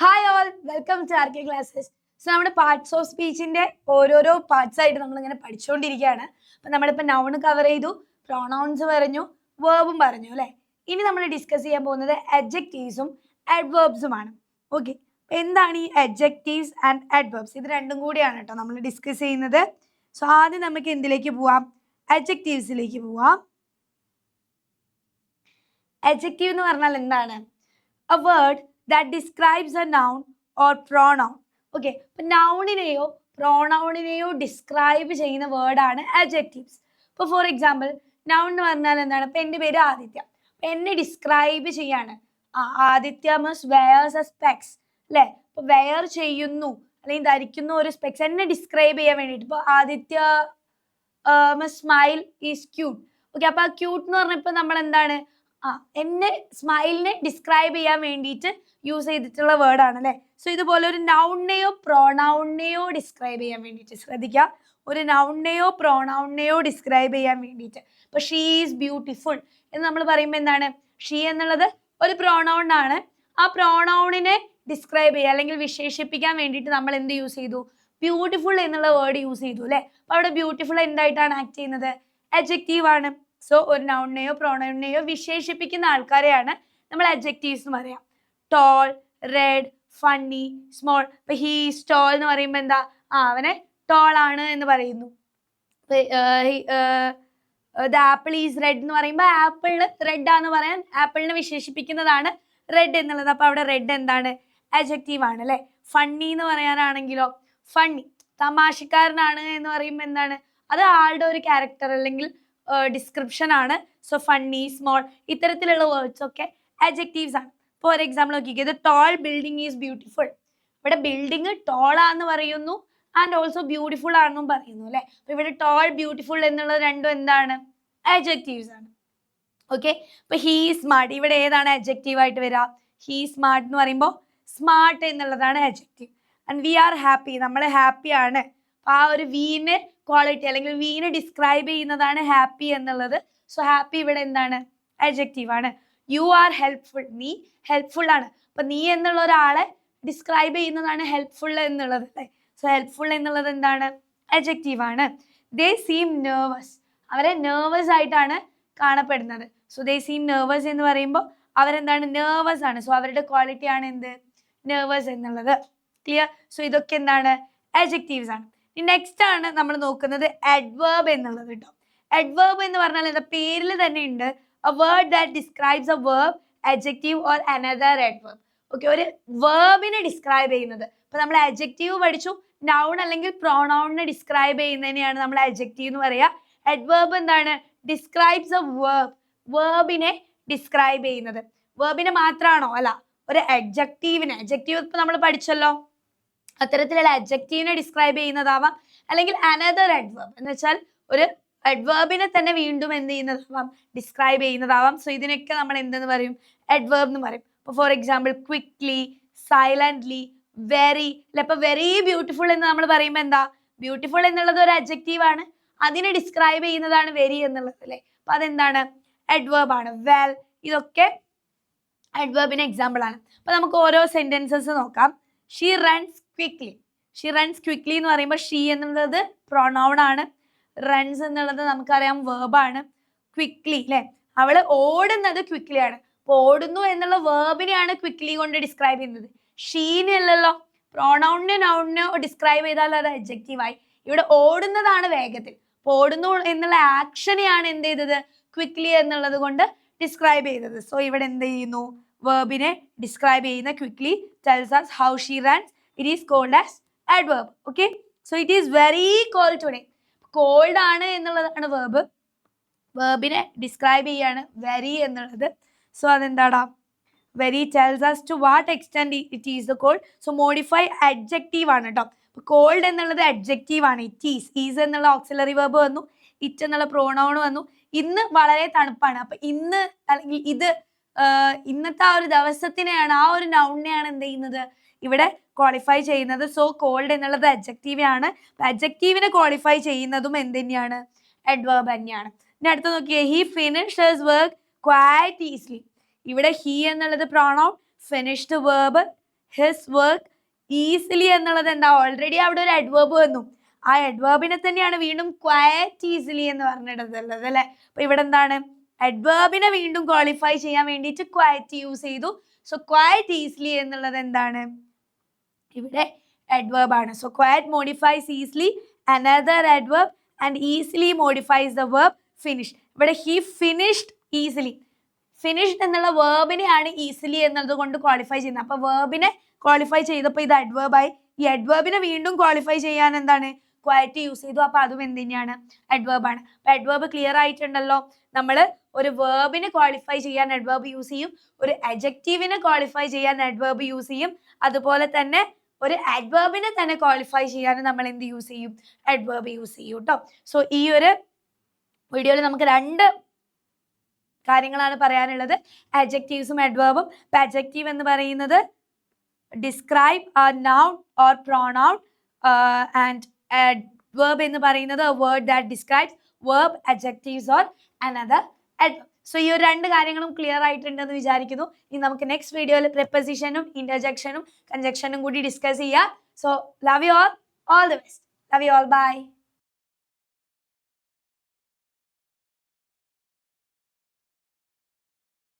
Hi all, welcome to R K classes. So നമ്മുടെ parts of സ്പീച്ചിന്റെ ഓരോരോ parts ആയിട്ട് നമ്മളിങ്ങനെ പഠിച്ചുകൊണ്ടിരിക്കുകയാണ്. അപ്പം നമ്മളിപ്പോൾ നൗൺ കവർ ചെയ്തു, പ്രൊണൗൺസ് പറഞ്ഞു, വേർബും പറഞ്ഞു അല്ലേ. ഇനി നമ്മൾ ഡിസ്കസ് ചെയ്യാൻ പോകുന്നത് അഡ്ജക്റ്റീവ്സും അഡ്വേർബ്സുമാണ്. ഓക്കെ, എന്താണ് ഈ അഡ്ജക്റ്റീവ്സ് ആൻഡ് അഡ്വേർബ്സ്? ഇത് രണ്ടും കൂടിയാണ് കേട്ടോ നമ്മൾ ഡിസ്കസ് ചെയ്യുന്നത്. സോ ആദ്യം നമുക്ക് എന്തിലേക്ക് പോവാം? അഡ്ജക്റ്റീവ്സിലേക്ക് പോവാം. അഡ്ജക്റ്റീവ് എന്ന് പറഞ്ഞാൽ എന്താണ്? A word that describes a noun or pronoun. Okay, ഇപ്പം നൗണിനെയോ പ്രോണൗണിനെയോ ഡിസ്ക്രൈബ് ചെയ്യുന്ന വേർഡാണ് അഡ്ജക്റ്റീവ്സ്. ഇപ്പോൾ ഫോർ എക്സാമ്പിൾ നൗൺ എന്ന് പറഞ്ഞാൽ എന്താണ്? ഇപ്പം എൻ്റെ പേര് ആദിത്യ, അപ്പം എന്നെ ഡിസ്ക്രൈബ് ചെയ്യാണ്. Aditya must wears a specs അല്ലേ. ഇപ്പോൾ വെയർ ചെയ്യുന്നു അല്ലെങ്കിൽ ധരിക്കുന്ന ഒരു സ്പെക്സ് എന്നെ ഡിസ്ക്രൈബ് ചെയ്യാൻ വേണ്ടിയിട്ട്. ഇപ്പോൾ Aditya must smile is cute. Okay, അപ്പോൾ ആ ക്യൂട്ട് എന്ന് പറഞ്ഞപ്പോൾ നമ്മൾ എന്താണ് എന്നെ സ്മൈലിനെ ഡിസ്ക്രൈബ് ചെയ്യാൻ വേണ്ടിയിട്ട് യൂസ് ചെയ്തിട്ടുള്ള വേർഡാണ് അല്ലേ. സോ ഇതുപോലെ ഒരു നൗണിനെയോ പ്രോണൗണിനെയോ ഡിസ്ക്രൈബ് ചെയ്യാൻ വേണ്ടിയിട്ട് ശ്രദ്ധിക്കുക. ഒരു നൗണിനെയോ പ്രോണൗണിനെയോ ഡിസ്ക്രൈബ് ചെയ്യാൻ വേണ്ടിയിട്ട്. ഇപ്പോൾ ഷീ ഈസ് ബ്യൂട്ടിഫുൾ എന്ന് നമ്മൾ പറയുമ്പോൾ എന്താണ്? ഷീ എന്നുള്ളത് ഒരു പ്രോണൗൺ ആണ്. ആ പ്രോണൗണിനെ ഡിസ്ക്രൈബ് ചെയ്യുക അല്ലെങ്കിൽ വിശേഷിപ്പിക്കാൻ വേണ്ടിയിട്ട് നമ്മൾ എന്ത് യൂസ് ചെയ്തു? ബ്യൂട്ടിഫുൾ എന്നുള്ള വേർഡ് യൂസ് ചെയ്തു അല്ലേ. അപ്പോൾ അവിടെ ബ്യൂട്ടിഫുൾ എന്തായിട്ടാണ് ആക്ട് ചെയ്യുന്നത്? അഡ്ജക്റ്റീവ് ആണ്. സോ ഒരു നൗണിനെയോ പ്രോണൗണിനെയോ വിശേഷിപ്പിക്കുന്ന ആൾക്കാരെയാണ് നമ്മൾ അഡ്ജക്റ്റീവ്സ് എന്ന് പറയാം. Tall, red, funny, small. ഇപ്പൊ ഹീസ് ടോൾ എന്ന് പറയുമ്പോൾ എന്താ? അവനെ ടോൾ ആണ് എന്ന് പറയുന്നു. ദ ആപ്പിൾ ഈസ് റെഡ് എന്ന് പറയുമ്പോൾ ആപ്പിളിന് റെഡ് ആന്ന് പറയാൻ ആപ്പിളിനെ വിശേഷിപ്പിക്കുന്നതാണ് റെഡ് എന്നുള്ളത്. അപ്പൊ അവിടെ റെഡ് എന്താണ്? അഡ്ജക്റ്റീവ് ആണ് അല്ലെ. ഫണ്ണി എന്ന് പറയാനാണെങ്കിലോ, ഫണ്ണി തമാശക്കാരനാണ് എന്ന് പറയുമ്പോൾ എന്താണ്? അത് ആളുടെ ഒരു ക്യാരക്ടർ അല്ലെങ്കിൽ ഡിസ്ക്രിപ്ഷൻ ആണ്. സോ ഫണ്ണി, സ്മോൾ ഇത്തരത്തിലുള്ള വേർഡ്സ് ഒക്കെ അഡ്ജക്റ്റീവ്സ് ആണ്. ഫോർ എക്സാമ്പിൾ നോക്കിക്കേ, the toll building is beautiful. ഇവിടെ ബിൽഡിംഗ് ടോൾ ആണെന്ന് പറയുന്നു ആൻഡ് ഓൾസോ ബ്യൂട്ടിഫുൾ ആണെന്നും പറയുന്നു അല്ലെ. അപ്പൊ ഇവിടെ ടോൾ, ബ്യൂട്ടിഫുൾ എന്നുള്ളത് രണ്ടും എന്താണ്? അഡ്ജക്റ്റീവ്സ് ആണ്. ഓക്കെ, ഇപ്പൊ ഹീ സ്മാർട്ട്, ഇവിടെ ഏതാണ് അഡ്ജക്റ്റീവ് ആയിട്ട് വരിക? ഹീ സ്മാർട്ട് എന്ന് പറയുമ്പോൾ സ്മാർട്ട് എന്നുള്ളതാണ് adjective. And we are happy, നമ്മൾ ഹാപ്പി ആണ്. ആ ഒരു വീന് ക്വാളിറ്റി അല്ലെങ്കിൽ വീനെ ഡിസ്ക്രൈബ് ചെയ്യുന്നതാണ് ഹാപ്പി എന്നുള്ളത്. സോ ഹാപ്പി ഇവിടെ എന്താണ്? അഡ്ജക്റ്റീവ് ആണ്. യു ആർ ഹെൽപ്ഫുൾ, നീ ഹെൽപ്ഫുൾ ആണ്. അപ്പൊ നീ എന്നുള്ള ഒരാളെ ഡിസ്ക്രൈബ് ചെയ്യുന്നതാണ് ഹെൽപ്ഫുൾ എന്നുള്ളത് അല്ലേ. സോ ഹെൽപ്ഫുൾ എന്നുള്ളത് എന്താണ്? അഡ്ജക്റ്റീവ് ആണ്. ദേ സീം നെർവസ്, അവരെ നെർവസ് ആയിട്ടാണ് കാണപ്പെടുന്നത്. സോ ദേ സീം നെർവസ് എന്ന് പറയുമ്പോൾ അവരെന്താണ്? നെർവസ് ആണ്. സോ അവരുടെ ക്വാളിറ്റി ആണ് എന്ത്? നെർവസ് എന്നുള്ളത്. ക്ലിയർ? സോ ഇതൊക്കെ എന്താണ്? അഡ്ജക്റ്റീവ്സ് ആണ്. നെക്സ്റ്റ് ആണ് നമ്മൾ നോക്കുന്നത് അഡ്വേർബ് എന്നുള്ളത് കേട്ടോ. അഡ്വേർബ് എന്ന് പറഞ്ഞാൽ എന്താ? പേരിൽ തന്നെ ഉണ്ട്. A word that describes A verb, adjective or another adverb. Okay, ഒരു വേർബിനെ ഡിസ്ക്രൈബ് ചെയ്യുന്നത്. ഇപ്പൊ നമ്മൾ അഡ്ജക്റ്റീവ് പഠിച്ചു, നൗൺ അല്ലെങ്കിൽ പ്രോണൗണിനെ ഡിസ്ക്രൈബ് ചെയ്യുന്നതിനെയാണ് നമ്മൾ അഡ്ജക്റ്റീവ് എന്ന് പറയുക. അഡ്വേർബ് എന്താണ്? ഡിസ്ക്രൈബ്സ് എ വേർബ്, വേർബിനെ ഡിസ്ക്രൈബ് ചെയ്യുന്നത്. വേർബിനെ മാത്രമാണോ? അല്ല, ഒരു അഡ്ജക്റ്റീവിനെ. അഡ്ജക്റ്റീവ് ഇപ്പൊ നമ്മൾ പഠിച്ചല്ലോ, അത്തരത്തിലുള്ള അഡ്ജക്റ്റീവിനെ ഡിസ്ക്രൈബ് ചെയ്യുന്നതാവാം, അല്ലെങ്കിൽ അനദർ അഡ്വേർബ് എന്ന് വെച്ചാൽ ഒരു അഡ്വേർബിനെ തന്നെ വീണ്ടും എന്ത് ചെയ്യുന്നതാവാം? ഡിസ്ക്രൈബ് ചെയ്യുന്നതാവാം. സോ ഇതിനൊക്കെ നമ്മൾ എന്തെന്ന് പറയും? അഡ്വേർബ് എന്ന് പറയും. ഇപ്പോൾ for example quickly, silently, very. അപ്പൊ വെരി ബ്യൂട്ടിഫുൾ എന്ന് നമ്മൾ പറയുമ്പോൾ എന്താ? ബ്യൂട്ടിഫുൾ എന്നുള്ളത് ഒരു അഡ്ജക്റ്റീവ് ആണ്, അതിനെ ഡിസ്ക്രൈബ് ചെയ്യുന്നതാണ് വെരി എന്നുള്ളത് അല്ലേ. അപ്പൊ അതെന്താണ്? അഡ്വേർബ് ആണ്. വെൽ, ഇതൊക്കെ അഡ്വേർബിന് എക്സാമ്പിൾ ആണ്. അപ്പൊ നമുക്ക് ഓരോ സെന്റൻസസ് നോക്കാം. She runs quickly. She runs quickly എന്ന് പറയുമ്പോൾ ഷീ എന്നുള്ളത് പ്രൊനൗൺ ആണ്. റൺസ് എന്നുള്ളത് നമുക്കറിയാം വേർബാണ്. ക്വിക്ക്ലി അല്ലെ, അവള് ഓടുന്നത് ക്വിക്ക്ലി ആണ്. അപ്പോൾ ഓടുന്നു എന്നുള്ള വേർബിനെയാണ് ക്വിക്ക്ലി കൊണ്ട് ഡിസ്ക്രൈബ് ചെയ്യുന്നത്. ഷീനെ അല്ലല്ലോ. പ്രൊനൗണിനെ നൗണിനെ ഡിസ്ക്രൈബ് ചെയ്താൽ അത് അഡ്ജക്റ്റീവ് ആയി. ഇവിടെ ഓടുന്നതാണ് വേഗത്തിൽ. അപ്പോൾ ഓടുന്നു എന്നുള്ള ആക്ഷനെയാണ് എന്ത് ചെയ്തത്? ക്വിക്ക്ലി എന്നുള്ളത് കൊണ്ട് ഡിസ്ക്രൈബ് ചെയ്തത്. സോ ഇവിടെ എന്ത് ചെയ്യുന്നു? വേർബിനെ ഡിസ്ക്രൈബ് ചെയ്യുന്ന quickly tells us how she runs. It is called as adverb. Okay, so it is very cold today. Cold ആണ് എന്നുള്ളതാണ് വേർബ്. വേർബിനെ ഡിസ്ക്രൈബ് ചെയ്യാണ് വെരി എന്നുള്ളത്. സോ അതെന്താടാ? Very tells us to what extent it is the cold. So modify adjective ആണ് കേട്ടോ. Called എന്നുള്ളത് adjective ആണ്. ഇറ്റ് ഈസ് എന്നുള്ള ഓക്സിലറി വേർബ് വന്നു, ഇറ്റ് എന്നുള്ള പ്രോണൗൺ വന്നു. ഇന്ന് വളരെ തണുപ്പാണ്. അപ്പൊ ഇന്ന് അല്ലെങ്കിൽ ഇത് ഇന്നത്തെ ആ ഒരു ദിവസത്തിനെയാണ്, ആ ഒരു നൗണിനെയാണ് എന്ത് ചെയ്യുന്നത്? ഇവിടെ ക്വാളിഫൈ ചെയ്യുന്നത്. സോ കോൾഡ് എന്നുള്ളത് അഡ്ജക്റ്റീവ് ആണ്. അഡ്ജക്റ്റീവിനെ ക്വാളിഫൈ ചെയ്യുന്നതും എന്ത് തന്നെയാണ്? അഡ്വേർബ് തന്നെയാണ്. ഇനി അടുത്ത നോക്കിയേ, he finished his work quite easily. ഇവിടെ ഹി എന്നുള്ളത് pronoun, finished verb, his work easily എന്നുള്ളത് എന്താ, ഓൾറെഡി അവിടെ ഒരു അഡ്വേർബ് വന്നു. ആ അഡ്വേർബിനെ തന്നെയാണ് വീണ്ടും ക്വയറ്റ് ഈസിലി എന്ന് പറഞ്ഞിട്ടുള്ളത് അല്ലെ. അപ്പൊ ഇവിടെ എന്താണ്, അഡ്വേർബിനെ വീണ്ടും ക്വാളിഫൈ ചെയ്യാൻ വേണ്ടിയിട്ട് ക്വയറ്റ് യൂസ് ചെയ്തു. സോ ക്വയറ്റ് ഈസിലി എന്നുള്ളത് എന്താണ്, ഇവിടെ അഡ്വേർബ് ആണ്. So quiet modifies easily another adverb and easily modifies the verb finish. ഇവിടെ ഹി ഫിനിഷ്ഡ് ഈസിലി, ഫിനിഷ്ഡ് എന്നുള്ള വേർബിനെയാണ് ഈസിലി എന്നത് കൊണ്ട് ക്വാളിഫൈ ചെയ്യുന്നത്. അപ്പൊ വേർബിനെ ക്വാളിഫൈ ചെയ്തപ്പോൾ ഇത് അഡ്വേർബായി. ഈ അഡ്വേർബിനെ വീണ്ടും ക്വാളിഫൈ ചെയ്യാൻ എന്താണ്, ക്വയറ്റ് യൂസ് ചെയ്തു. അപ്പൊ അതും എന്ത് തന്നെയാണ്, അഡ്വേർബ് ആണ്. അപ്പൊ അഡ്വേർബ് ക്ലിയർ ആയിട്ടുണ്ടല്ലോ. നമ്മൾ ഒരു വേർബിനെ ക്വാളിഫൈ ചെയ്യാൻ അഡ്വേർബ് യൂസ് ചെയ്യും, ഒരു അഡ്ജക്റ്റീവിനെ ക്വാളിഫൈ ചെയ്യാൻ അഡ്വേർബ് യൂസ് ചെയ്യും, അതുപോലെ തന്നെ ഒരു അഡ്വേർബിനെ തന്നെ ക്വാളിഫൈ ചെയ്യാൻ നമ്മൾ എന്ത് യൂസ് ചെയ്യും, അഡ്വേർബ് യൂസ് ചെയ്യും കേട്ടോ. സോ ഈ ഒരു വീഡിയോയിൽ നമുക്ക് 2 കാര്യങ്ങളാണ് പറയാനുള്ളത്, adjectivesഉം adverbഉം. adjective എന്ന് പറയുന്നത് describe a noun or pronoun, and adverb എന്ന് പറയുന്നത് a word that describes verb, adjectives or another adverb. So ഈ ഒരു 2 കാര്യങ്ങളും ക്ലിയർ ആയിട്ടുണ്ടെന്ന് വിചാരിക്കുന്നു. ഇനി നമുക്ക് നെക്സ്റ്റ് വീഡിയോയിൽ prepositionഉം interjectionഉം conjunctionഉം കൂടി ഡിസ്കസ് ചെയ്യാം. So love you all the best. Love you all, bye.